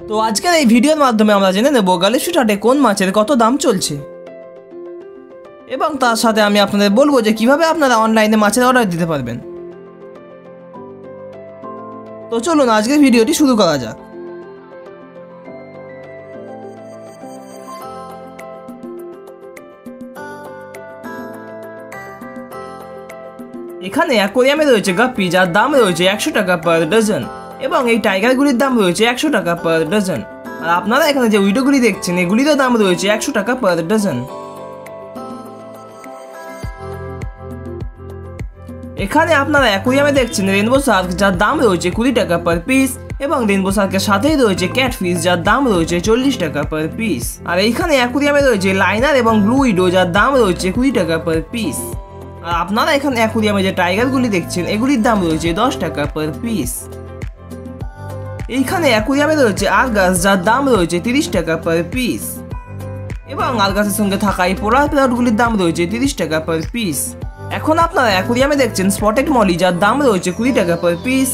তো আজকের এই ভিডিওর মাধ্যমে আমরা জেনে নেব গ্যালাক্সি হাটে কোন মাছের কত দাম চলছে এবং তার সাথে আমি আপনাদের বলবো যে কিভাবে আপনারা অনলাইনে মাছের অর্ডার দিতে পারবেন। তো চলুন আজকের ভিডিওটি শুরু করা যাক। এখানে অ্যাকোয়ারিয়ামে রয়েছে গাপ্পি, যার দাম রয়েছে 100 টাকা পার ডজন এবং এই টাইগারগুলির দাম রয়েছে 100 টাকা পার ডজন। আর আপনারা এখানে যে উইডোগুলি দেখছেন এগুলিরও দাম রয়েছে 100 টাকা পার ডজন। এখানে আপনারা অ্যাকোয়ারিয়ামে দেখছেন রেনবো শার্ক, যার দাম রয়েছে 20 টাকা পার পিস এবং রেনবো শার্কের সাথেই রয়েছে ক্যাটফিশ, যার দাম রয়েছে 40 টাকা পার পিস। আর এইখানে অ্যাকোয়ারিয়ামে রয়েছে লাইনার এবং ব্লু উইডো, যার দাম রয়েছে 20 টাকা পার পিস। আর আপনারা এখানে অ্যাকোয়ারিয়ামে যে টাইগারগুলি দেখছেন এগুলির দাম রয়েছে 10 টাকা পার পিস। এইখানে অ্যাকোয়ারিয়ামে রয়েছে আরগাস, যার দাম রয়েছে 30 টাকা পার পিস এবং আরগাসের সঙ্গে থাকা এই পোলার প্যারটগুলির দাম রয়েছে 30 টাকা পার পিস। এখন আপনারা অ্যাকোয়ারিয়ামে দেখছেন স্পটেড মলি, যার দাম রয়েছে 20 টাকা পার পিস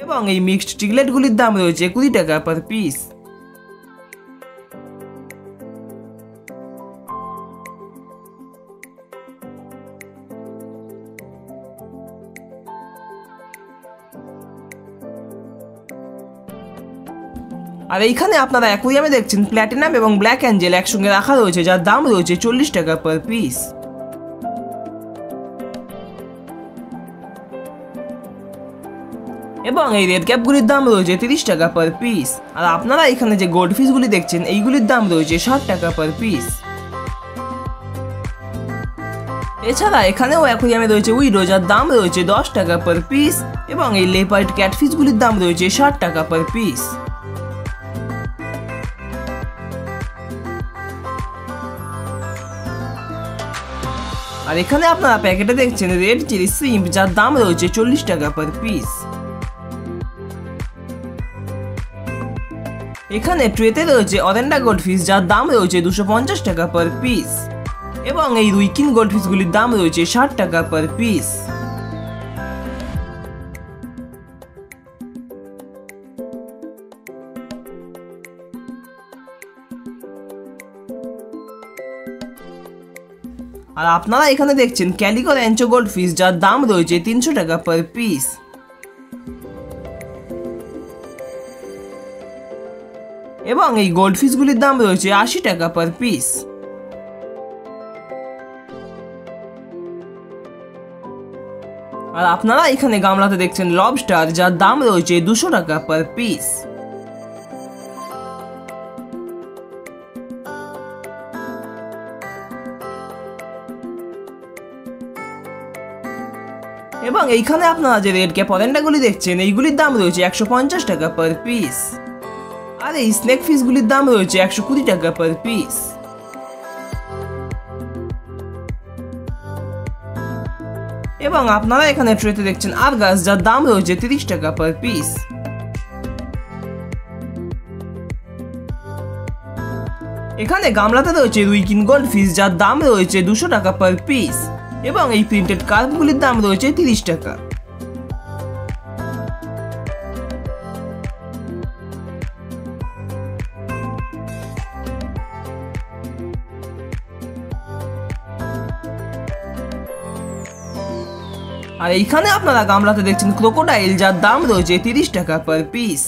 এবং এই মিক্সড চিকলেটগুলির দাম রয়েছে 20 টাকা পার পিস। আর এইখানে আপনারা অ্যাকোয়ারিয়ামে দেখছেন প্ল্যাটিনাম এবং ব্ল্যাক অ্যাঞ্জেল একসঙ্গে রাখা রয়েছে, যার দাম রয়েছে 40 টাকা পার পিস। এবং এই রেড ক্যাপগুলির দাম রয়েছে 30 টাকা পার পিস। আর আপনারা এখানে যে গোল্ড ফিশগুলি দেখছেন এইগুলির দাম রয়েছে 60 টাকা পার পিস। এছাড়া এখানেও অ্যাকোয়ারিয়ামে রয়েছে উইডো, যার দাম রয়েছে 10 টাকা পার পিস এবং এই লেপার্ড ক্যাটফিশগুলির দাম রয়েছে 60 টাকা পার পিস। আর এখানে আপনারা প্যাকেটে দেখছেন রেড চিলি শ্রিম্প, যার দাম রয়েছে 40 টাকা পার পিস। এখানে ট্রেতে রয়েছে অরেন্ডা গোল্ডফিশ, যার দাম রয়েছে 250 টাকা পার পিস এবং এই রুইকিন গোল্ডফিশগুলির দাম রয়েছে 60 টাকা পার পিস। আর আপনারা এখানে দেখছেন ক্যালিকো র্যাঞ্চো গোল্ডফিশ, যার দাম রয়েছে 300 টাকা পার পিস এবং এই গোল্ডফিশগুলির দাম রয়েছে 80 টাকা পার পিস। আর আপনারা এখানে গামলাতে দেখছেন লবস্টার, যার দাম রয়েছে 200 টাকা পার পিস। এবং এইখানে আপনারা যে রেড ক্যাপ অরেন্ডাগুলি দেখছেন এইগুলির দাম রয়েছে 150 টাকা পার পিস আর এই স্নেক ফিশগুলির দাম রয়েছে 120 টাকা পার পিস। এবং আপনারা এখানে ট্রেতে দেখছেন আরগাস, যার দাম রয়েছে 30 টাকা পার পিস। এখানে গামলাতে রয়েছে রুইকিন গোল্ডফিশ, যার দাম রয়েছে 200 টাকা পার পিস এবং এই প্রিন্টেড কার্পগুলির দাম রয়েছে 30 টাকা। আর এইখানে আপনারা গামলাতে দেখছেন ক্রোকোডাইল, যার দাম রয়েছে 30 টাকা পার পিস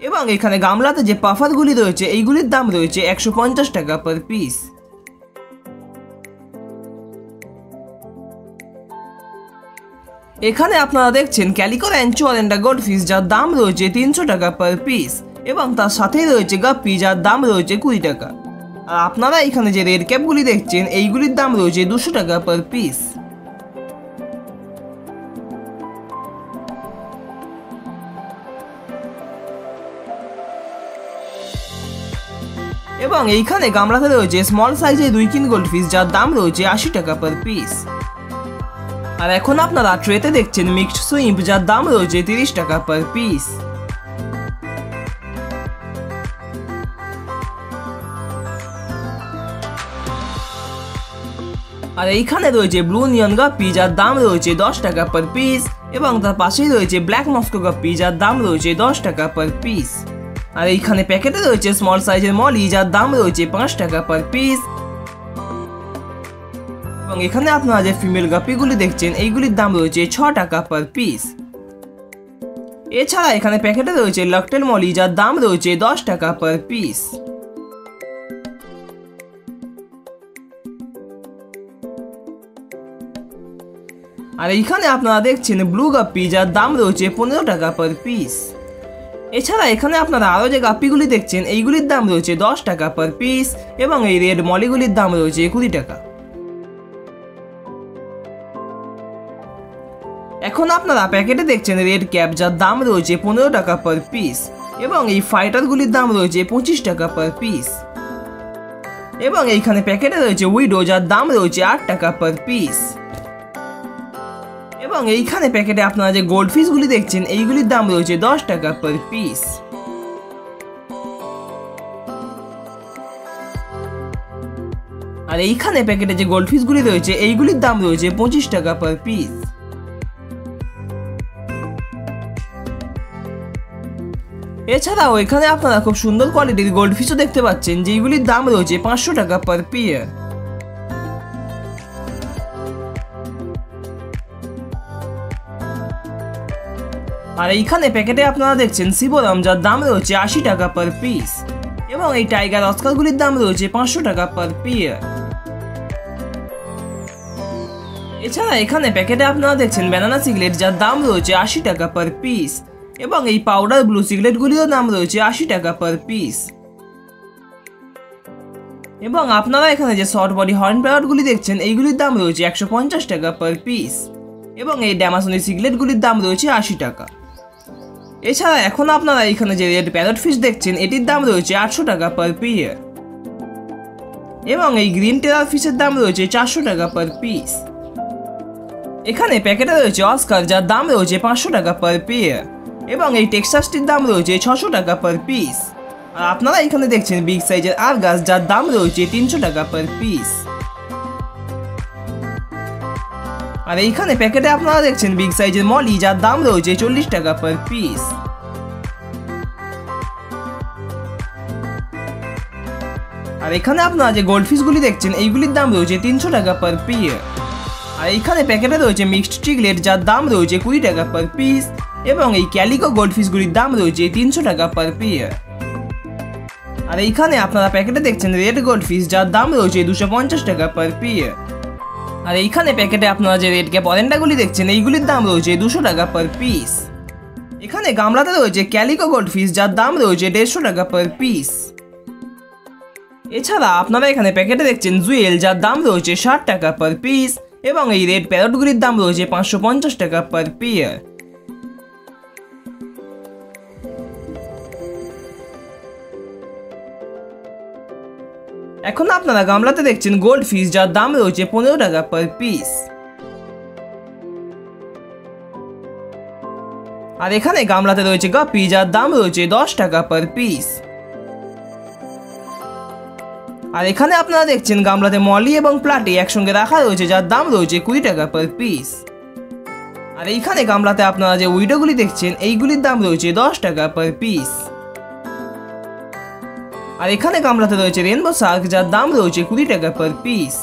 এবং এখানে গামলাতে যে পাফারগুলি রয়েছে এইগুলির দাম রয়েছে 150 টাকা পার পিস। এখানে আপনারা দেখছেন ক্যালিকো র্যাঞ্চো অরেন্ডা গোল্ডফিশ, যার দাম রয়েছে 300 টাকা পার পিস এবং তার সাথেই রয়েছে গাপ্পি, যার দাম রয়েছে 20 টাকা। আর আপনারা এখানে যে রেড ক্যাপগুলি দেখছেন এইগুলির দাম রয়েছে 200 টাকা পার পিস। এবং এইখানে গামলাতে রয়েছে স্মল সাইজের রুইকিন গোল্ডফিশ, যার দাম রয়েছে 80 টাকা পার পিস। আর এখন আপনারা ট্রেতে দেখছেন মিক্সড শ্রিম্প, যার দাম রয়েছে 30 টাকা পার পিস। আর এইখানে রয়েছে ব্লু নিয়ন গাপ্পি যার দাম রয়েছে 10 টাকা পার পিস এবং তার পাশেই রয়েছে ব্ল্যাক মস্কো গাপ্পি যার দাম রয়েছে 10 টাকা পার পিস। আর এইখানে প্যাকেটে রয়েছে স্মল সাইজের মলি যার দাম রয়েছে 5 টাকা পার পিস এবং এখানে আপনারা যে ফিমেল গাপ্পিগুলি দেখছেন এইগুলির দাম রয়েছে 6 টাকা পার পিস। এছাড়া এখানে প্যাকেটে রয়েছে লকটেল মলি যার দাম রয়েছে 10 টাকা পার পিস। আর এইখানে আপনারা দেখছেন ব্লু গাপ্পি যার দাম রয়েছে 15 টাকা পার পিস। এছাড়া এখানে আপনারা আরও যে গাপ্পিগুলি দেখছেন এইগুলির দাম রয়েছে 10 টাকা পার পিস এবং এই রেড মলিগুলির দাম রয়েছে 20 টাকা। এখন আপনারা প্যাকেটে দেখছেন রেড ক্যাপ যার দাম রয়েছে 15 টাকা পার পিস এবং এই ফাইটারগুলির দাম রয়েছে 25 টাকা পার পিস এবং এইখানে প্যাকেটে রয়েছে উইডো যার দাম রয়েছে 8 টাকা পার পিস এবং এইখানে প্যাকেটে আপনারা যে গোল্ড ফিশগুলি দেখছেন এইগুলির দাম রয়েছে 10 টাকা পার পিস। আর এইখানে প্যাকেটে যে গোল্ড ফিশগুলি রয়েছে এইগুলির দাম রয়েছে 25 টাকা পার পিস। এছাড়াও এখানে আপনারা খুব সুন্দর কোয়ালিটির গোল্ড ফিশও দেখতে পাচ্ছেন যেগুলির দাম রয়েছে 500 টাকা পার পেয়ার। আর এইখানে প্যাকেটে আপনারা দেখছেন সিবোরাম যার দাম রয়েছে 80 টাকা পার পিস এবং এই টাইগার অস্কারগুলির দাম রয়েছে 500 টাকা পার পেয়ার। এছাড়া এখানে প্যাকেটে আপনারা দেখছেন ব্যানানা সিগলেট যার দাম রয়েছে 80 টাকা পার পিস এবং এই পাউডার ব্লু সিগলেটগুলিরও দাম রয়েছে 80 টাকা পার পিস এবং আপনারা এখানে যে শর্ট বডি হর্ন প্যারটগুলি দেখছেন এইগুলির দাম রয়েছে 150 টাকা পার পিস এবং এই ড্যামাসনি সিগলেটগুলির দাম রয়েছে 80 টাকা। এছাড়া এখন আপনারা এখানে যে রেড প্যারট ফিশ দেখছেন এটির দাম রয়েছে 800 টাকা পার পেয়ার এবং এই গ্রিন টেরার ফিশের দাম রয়েছে 400 টাকা পার পিস। এখানে প্যাকেটে রয়েছে অস্কার যার দাম রয়েছে 500 টাকা পার পেয়ার এবং এই টেক্সাসটির দাম রয়েছে 600 টাকা পার পিস। আর আপনারা এখানে দেখছেন বিগ সাইজের আরগাস যার দাম রয়েছে 300 টাকা পার পিস। আর এইখানে প্যাকেটে আপনারা দেখছেন বিগ সাইজের মলি যার দাম রয়েছে 40 টাকা পার পিস। আর এখানে আপনারা যে গোল্ড ফিশগুলি দেখছেন এইগুলির দাম রয়েছে 300 টাকা পার পেয়ার। আর এইখানে প্যাকেটে রয়েছে মিক্সড চিকলেট যার দাম রয়েছে 20 টাকা পার পিস এবং এই ক্যালিকো গোল্ড ফিশগুলির দাম রয়েছে 300 টাকা পার পেয়ার। আর এইখানে আপনারা প্যাকেটে দেখছেন রেড গোল্ড ফিশ যার দাম রয়েছে 250 টাকা পার পেয়ার। আর এইখানে প্যাকেটে আপনারা যে রেড ক্যাপ অরেন্ডাগুলি দেখছেন এইগুলির দাম রয়েছে 200 টাকা পার পিস। এখানে গামলাতে রয়েছে ক্যালিকো গোল্ড ফিশ যার দাম রয়েছে 150 টাকা পার পিস। এছাড়া আপনারা এখানে প্যাকেটে দেখছেন জুয়েল যার দাম রয়েছে 60 টাকা পার পিস এবং এই রেড প্যারটগুলির দাম রয়েছে 550 টাকা পার পেয়ার। এখন আপনারা গামলাতে দেখছেন গোল্ড ফিশ যার দাম রয়েছে 15 টাকা পার পিস। আর এখানে গামলাতে রয়েছে গাপ্পি যার দাম রয়েছে 10 টাকা পার পিস। আর এখানে আপনারা দেখছেন গামলাতে মলি এবং প্লাটি একসঙ্গে রাখা রয়েছে যার দাম রয়েছে 20 টাকা পার পিস। আর এইখানে গামলাতে আপনারা যে উইডোগুলি দেখছেন এইগুলির দাম রয়েছে 10 টাকা পার পিস। আর এখানে গামলাতে রয়েছে রেনবো শার্ক যার দাম রয়েছে 20 টাকা পার পিস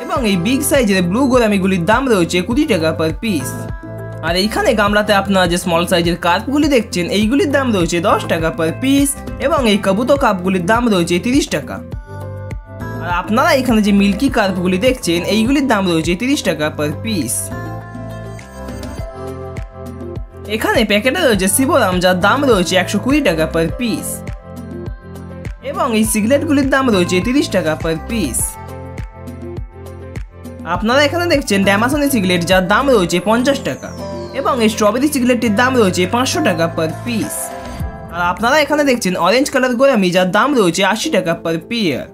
এবং এই বিগ সাইজের ব্লু গোরামিগুলির দাম রয়েছে 20 টাকা পার পিস। আর এইখানে গামলাতে আপনারা যে স্মল সাইজের কার্পগুলি দেখছেন এইগুলির দাম রয়েছে 10 টাকা পার পিস এবং এই কাবুতো কাপগুলির দাম রয়েছে 30 টাকা। আর আপনারা এখানে যে মিল্কি কার্পগুলি দেখছেন এইগুলির দাম রয়েছে 30 টাকা পার পিস। এখানে প্যাকেটে রয়েছে সিবোরাম যার দাম রয়েছে 120 টাকা পার পিস এবং এই সিগলেটগুলির দাম রয়েছে 30 টাকা পার পিস। আপনারা এখানে দেখছেন ড্যামাসনি সিগলেট যার দাম রয়েছে 50 টাকা এবং এই স্ট্রবেরি সিগলেটটির দাম রয়েছে 500 টাকা পার পিস। আর আপনারা এখানে দেখছেন অরেঞ্জ কালার গোরামি যার দাম রয়েছে 80 টাকা পার পেয়ার।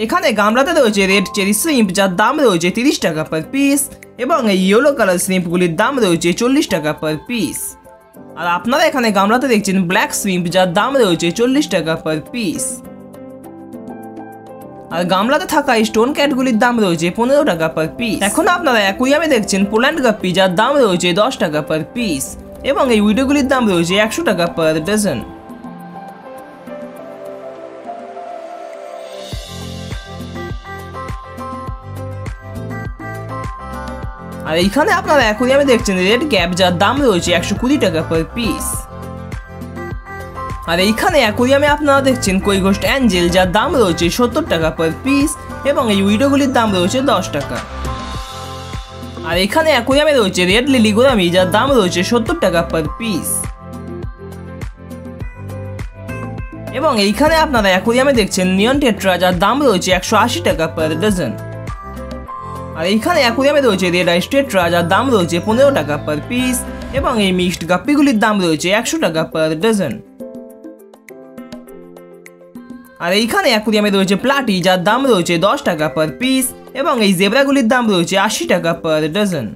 এখানে গামলাতে রয়েছে রেড চেরি শ্রিম্প যার দাম রয়েছে 30 টাকা পার পিস এবং এই ইয়েলো কালার শ্রিম্পগুলির দাম রয়েছে 40 টাকা পার পিস। আর আপনারা এখানে গামলাতে দেখছেন ব্ল্যাক শ্রিম্প যার দাম রয়েছে 40 টাকা পার পিস। আর গামলাতে থাকা স্টোন ক্যাটগুলির দাম রয়েছে 15 টাকা পার পিস। এখন আপনারা অ্যাকুয়ারিয়ামে দেখছেন পোল্যান্ড গাপ্পি, যার দাম রয়েছে 10 টাকা পার পিস এবং এই উইডোগুলির দাম রয়েছে 100 টাকা পার ডজন। আর এইখানে আপনারা অ্যাকুয়ারিয়ামে দেখছেন রেড ক্যাপ, যার দাম রয়েছে 120 টাকা পার পিস। আর এইখানে অ্যাকুয়ারিয়ামে আপনারা দেখছেন কই ঘোস্ট অ্যাঞ্জেল, যার দাম রয়েছে 70 টাকা পার পিস এবং এই উইডোগুলির দাম রয়েছে 10 টাকা। আর এখানে অ্যাকুয়ারিয়ামে রয়েছে রেড লিলি গোরামি, যার দাম রয়েছে 70 টাকা পার পিস। এবং এইখানে আপনারা অ্যাকুয়ারিয়ামে দেখছেন নিয়ন টেট্রা, যার দাম রয়েছে 180 টাকা পার ডজন। আর এইখানে অ্যাকুয়ারিয়ামে রয়েছে রেড আইস টেট্রা, যার দাম রয়েছে 15 টাকা পার পিস এবং এই মিক্সড গাপ্পিগুলির দাম রয়েছে 100 টাকা পার ডজন। আর এইখানে অ্যাকুয়ারিয়ামে রয়েছে প্লাটি, যার দাম রয়েছে 10 টাকা পার পিস এবং এই জেব্রাগুলির দাম রয়েছে 80 টাকা পার ডজন।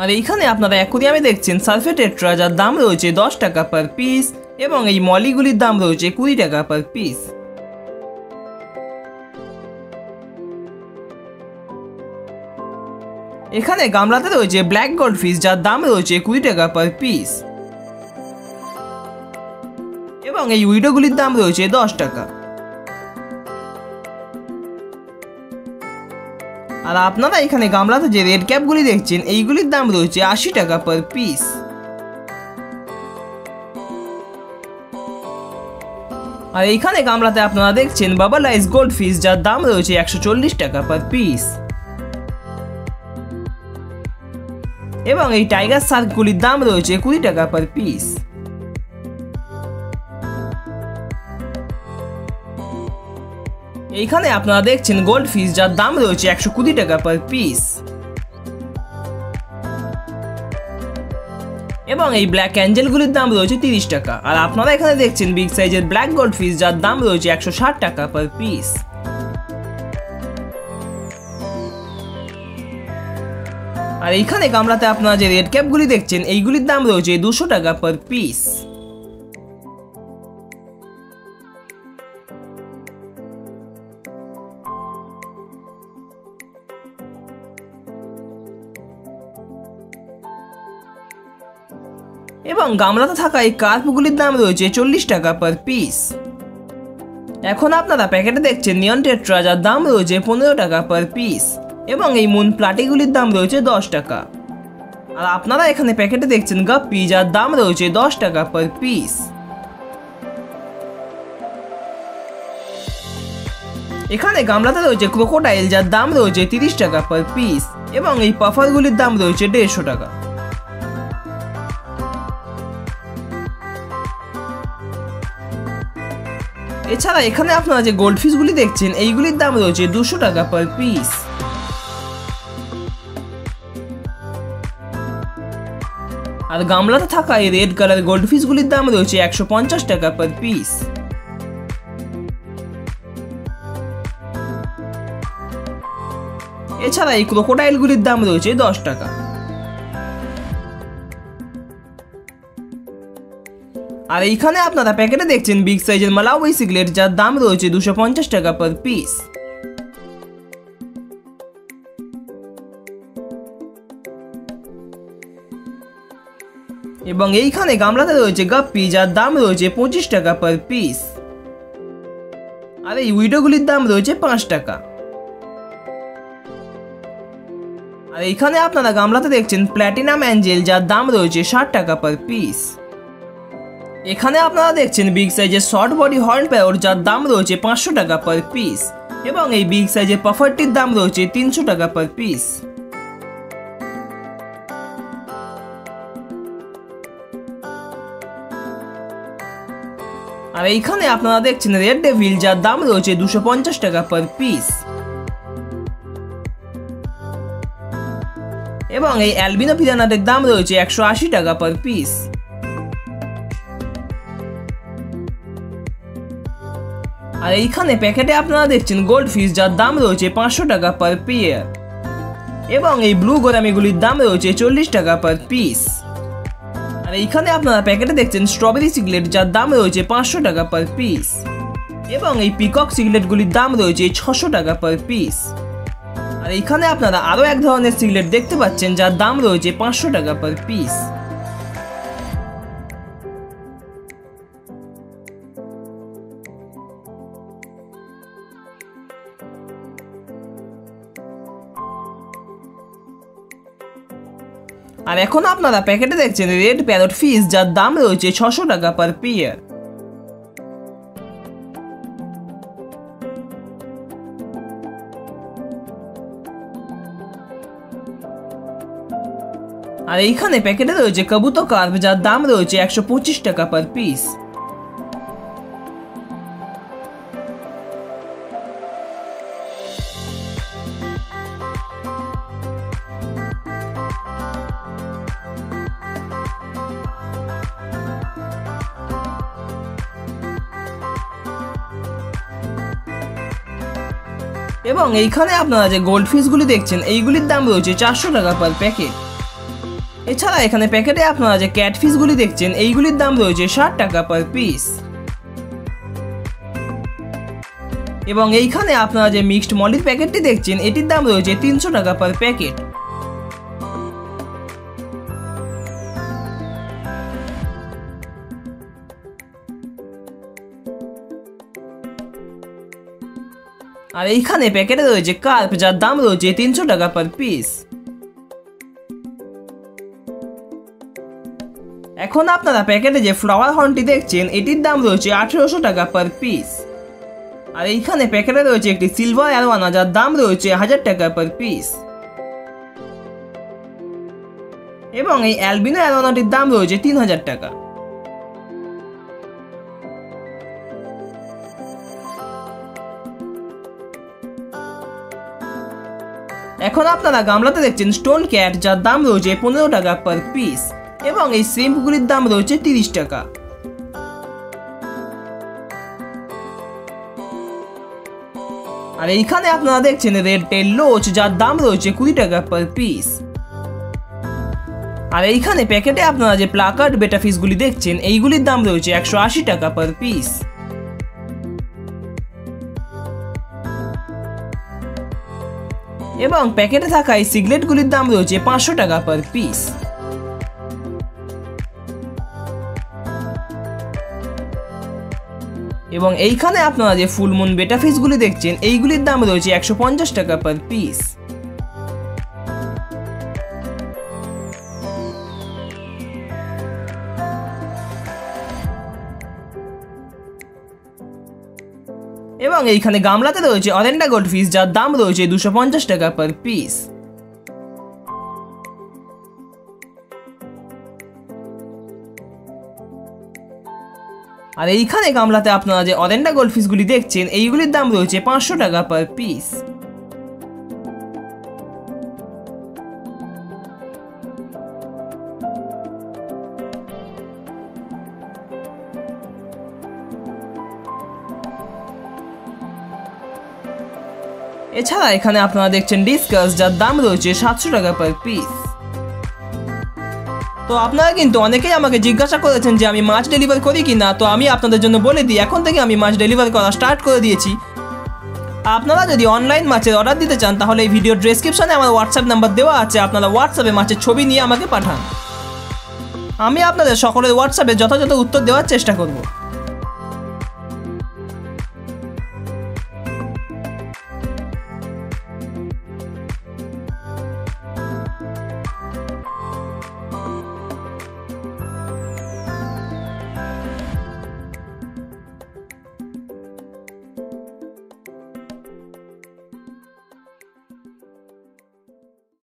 আর এইখানে আপনারা অ্যাকুয়ারিয়ামে দেখছেন সালফে টেট্রা, যার দাম রয়েছে 10 টাকা পার পিস এবং এই মলিগুলির দাম রয়েছে 20 টাকা পার পিস। এখানে গামলাতে রয়েছে ব্ল্যাক গোল্ডফিশ, যার দাম রয়েছে 20 টাকা পার পিস এবং এই উইডোগুলির দাম রয়েছে 10 টাকা। আর আপনারা এখানে গামলাতে যে রেড ক্যাপগুলি দেখছেন এইগুলির দাম রয়েছে 80 টাকা পার পিস। আর এইখানে গামলাতে আপনারা দেখছেন বাবল আইস গোল্ডফিশ, যার দাম রয়েছে 140 টাকা পার পিস এবং এই টাইগার শার্কগুলির দাম রয়েছে 20 টাকা পার পিস। এইখানে আপনারা দেখছেন গোল্ড ফিশ, যার দাম রয়েছে 120 টাকা পার পিস এবং এই ব্ল্যাক অ্যাঞ্জেলগুলির দাম রয়েছে 30 টাকা। আর আপনারা এখানে দেখছেন বিগ সাইজের ব্ল্যাক গোল্ড ফিশ, যার দাম রয়েছে 160 টাকা পার পিস। আর এইখানে গামলাতে আপনারা যে রেড ক্যাপগুলি দেখছেন এইগুলির দাম রয়েছে 200 টাকা পার পিস। এবং গামলাতে থাকা এই কার্পগুলির দাম রয়েছে 40 টাকা পার পিস। এখন আপনারা প্যাকেটে দেখছেন নিয়ন টেট্রা, যার দাম রয়েছে 15 টাকা পার পিস এবং এই মুন প্লাটিগুলির দাম রয়েছে 10 টাকা। আর আপনারা এখানে প্যাকেটে দেখছেন গাপ্পি, যার দাম রয়েছে 10 টাকা পার পিস। এখানে গামলাতে রয়েছে ক্রোকোডাইল, যার দাম রয়েছে 30 টাকা পার পিস এবং এই পাফারগুলির দাম রয়েছে 150 টাকা। এছাড়া এখানে আপনারা যে গোল্ডফিশগুলি দেখছেন এইগুলির দাম রয়েছে 200 টাকা পার পিস। আর গামলাতে থাকা এই রেড কালার গোল্ডফিশগুলির দাম রয়েছে 150 টাকা পার পিস। এছাড়া এই ক্রোকোডাইলগুলির দাম রয়েছে 10 টাকা। আর এইখানে আপনারা প্যাকেটে দেখছেন বিগ সাইজের মালাউই সিগলেট, যার দাম রয়েছে 250 টাকা পার পিস। এবং এইখানে গামলাতে রয়েছে গাপ্পি, যার দাম রয়েছে 25 টাকা পার পিস। আর এই উইডোগুলির দাম রয়েছে 5 টাকা। আর এইখানে আপনারা গামলাতে দেখছেন প্ল্যাটিনাম অ্যাঞ্জেল, যার দাম রয়েছে 60 টাকা পার পিস। এখানে আপনারা দেখছেন বিগ সাইজের শর্ট বডি হর্ন প্যারট, যার দাম রয়েছে 500 টাকা পার পিস এবং এই বিগ সাইজের পাফারটির দাম রয়েছে 300 টাকা পার পিস। আর এইখানে আপনারা দেখছেন রেড ডেভিল, যার দাম রয়েছে 250 টাকা পার পিস এবং এই অ্যালবিনো পিরানাটের দাম রয়েছে 180 টাকা পার পিস। আর এইখানে প্যাকেটে আপনারা দেখছেন গোল্ড ফিশ, যার দাম রয়েছে 500 টাকা পার পেয়ার এবং এই ব্লু গোরামিগুলির দাম রয়েছে 40 টাকা পার পিস। আর এইখানে আপনারা প্যাকেটে দেখছেন স্ট্রবেরি সিগলেট, যার দাম রয়েছে 500 টাকা পার পিস এবং এই পিকক সিগারেটগুলির দাম রয়েছে 600 টাকা পার পিস। আর এখানে আপনারা আরো এক ধরনের সিগারেট দেখতে পাচ্ছেন যার দাম রয়েছে 500 টাকা পার পিস। আর এখন আপনারা প্যাকেটে দেখছেন রেড প্যারট ফিশ যার দাম রয়েছে 600 টাকা পার পেয়ার। আর এইখানে প্যাকেটে রয়েছে কবুতর কার্ভ যার দাম রয়েছে 125 টাকা পার পিস। এবং এইখানে আপনারা যে গোল্ড ফিশগুলি দেখছেন এইগুলির দাম রয়েছে 400 টাকা পার প্যাকেট। এছাড়া এখানে প্যাকেটে আপনারা যে ক্যাট ফিশগুলি দেখছেন এইগুলির দাম রয়েছে 60 টাকা পার পিস। এবং এইখানে আপনারা যে মিক্সড মলির প্যাকেটটি দেখছেন এটির দাম রয়েছে 300 টাকা পার প্যাকেট। আর এইখানে প্যাকেটে রয়েছে কার্প যার দাম রয়েছে 300 টাকা পার পিস। এখন আপনারা প্যাকেটে যে ফ্লাওয়ার হর্নটি দেখছেন এটির দাম রয়েছে 1800 টাকা পার পিস। আর এইখানে প্যাকেটে রয়েছে একটি সিলভার অ্যারোয়ানা যার দাম রয়েছে 1000 টাকা পার পিস। এবং এই অ্যালবিনো অ্যারোয়ানাটির দাম রয়েছে 3000 টাকা। এখন আপনারা গামলাতে দেখছেন স্টোন ক্যাট যার দাম রয়েছে 15 টাকা পার পিস। এবং এই শ্রিম্পগুলির দাম রয়েছে 30 টাকা। আর এইখানে আপনারা দেখছেন রেড টেল লোচ যার দাম রয়েছে 20 টাকা পার পিস। আর এইখানে প্যাকেটে আপনারা যে প্লাকার্ড বেটা ফিশগুলি দেখছেন এইগুলির দাম রয়েছে 180 টাকা পার পিস। এবং প্যাকেটে থাকা এই সিগারেটগুলির দাম রয়েছে 500 টাকা পার পিস। এবং এইখানে আপনারা যে ফুলমুন বেটা ফিশগুলি দেখছেন এইগুলির দাম রয়েছে 150 টাকা পার পিস। এবং এইখানে গামলাতে রয়েছে অরেন্ডা গোল্ড ফিশ যার দাম রয়েছে 250 টাকা পার পিস। আর এইখানে গামলাতে আপনারা যে অরেন্ডা গোল্ড ফিশগুলি দেখছেন এইগুলির দাম রয়েছে 500 টাকা পার পিস। এছাড়া এখানে আপনারা দেখছেন ডিসকাস যার দাম রয়েছে 700 টাকা পার পিস। তো আপনারা কিন্তু অনেকেই আমাকে জিজ্ঞাসা করেছেন যে আমি মাছ ডেলিভার করি কিনা, তো আমি আপনাদের জন্য বলে দিই এখন থেকে আমি মাছ ডেলিভার করা স্টার্ট করে দিয়েছি। আপনারা যদি অনলাইন মাছের অর্ডার দিতে চান তাহলে এই ভিডিও ডেসক্রিপশনে আমার হোয়াটসঅ্যাপ নাম্বার দেওয়া আছে, আপনারা হোয়াটসঅ্যাপে মাছের ছবি নিয়ে আমাকে পাঠান। আমি আপনাদের সকলের হোয়াটসঅ্যাপে যথাযথ উত্তর দেওয়ার চেষ্টা করব।